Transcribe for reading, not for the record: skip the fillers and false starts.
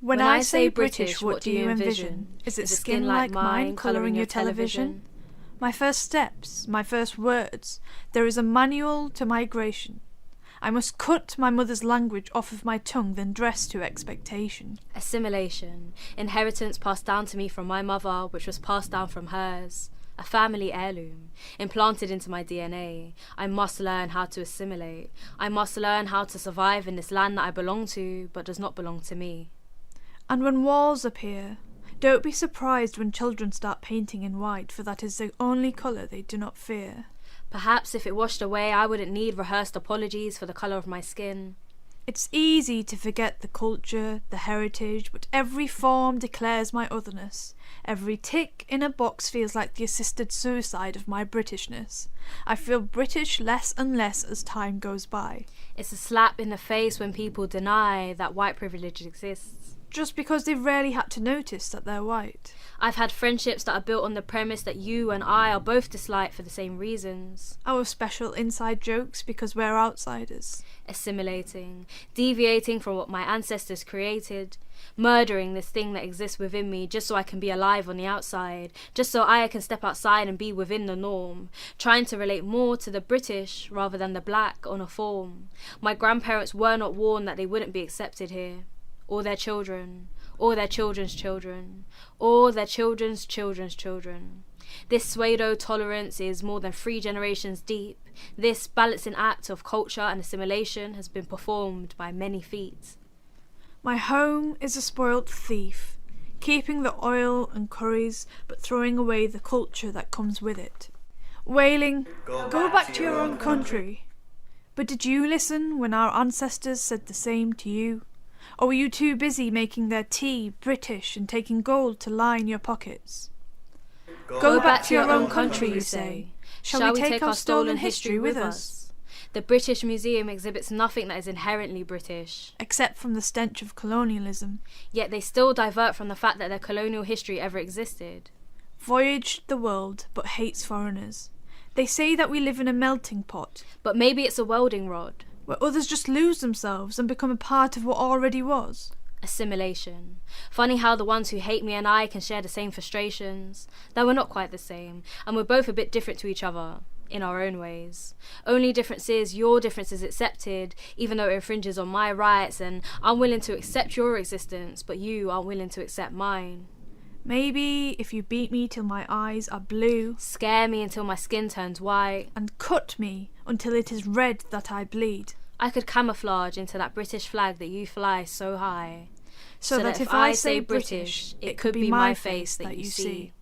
When I say British, what do you envision? Is it skin like mine colouring your television? My first steps, my first words, there is a manual to migration. I must cut my mother's language off of my tongue, then dress to expectation. Assimilation, inheritance passed down to me from my mother, which was passed down from hers. A family heirloom, implanted into my DNA. I must learn how to assimilate. I must learn how to survive in this land that I belong to, but does not belong to me. And when walls appear, don't be surprised when children start painting in white, for that is the only colour they do not fear. Perhaps if it washed away, I wouldn't need rehearsed apologies for the colour of my skin. It's easy to forget the culture, the heritage, but every form declares my otherness. Every tick in a box feels like the assisted suicide of my Britishness. I feel British less and less as time goes by. It's a slap in the face when people deny that white privilege exists. Just because they've rarely had to notice that they're white. I've had friendships that are built on the premise that you and I are both disliked for the same reasons. Our special inside jokes because we're outsiders. Assimilating, deviating from what my ancestors created, murdering this thing that exists within me just so I can be alive on the outside, just so I can step outside and be within the norm, trying to relate more to the British rather than the black on a form. My grandparents were not warned that they wouldn't be accepted here. Or their children, or their children's children, or their children's children's children. This pseudo-tolerance is more than 3 generations deep. This balancing act of culture and assimilation has been performed by many feet. My home is a spoilt thief, keeping the oil and curries, but throwing away the culture that comes with it. Wailing, go back to your own country. But did you listen when our ancestors said the same to you? Or were you too busy making their tea British and taking gold to line your pockets? Go back to your own country, you say. Shall we take our stolen history with us? The British Museum exhibits nothing that is inherently British. Except from the stench of colonialism. Yet they still divert from the fact that their colonial history ever existed. Voyaged the world, but hates foreigners. They say that we live in a melting pot. But maybe it's a welding rod. Where others just lose themselves and become a part of what already was. Assimilation. Funny how the ones who hate me and I can share the same frustrations, though we're not quite the same, and we're both a bit different to each other, in our own ways. Only difference is your difference is accepted, even though it infringes on my rights, and I'm willing to accept your existence, but you aren't willing to accept mine. Maybe if you beat me till my eyes are blue, scare me until my skin turns white, and cut me until it is red that I bleed, I could camouflage into that British flag that you fly so high, so that if I say British, it could be my face that you see.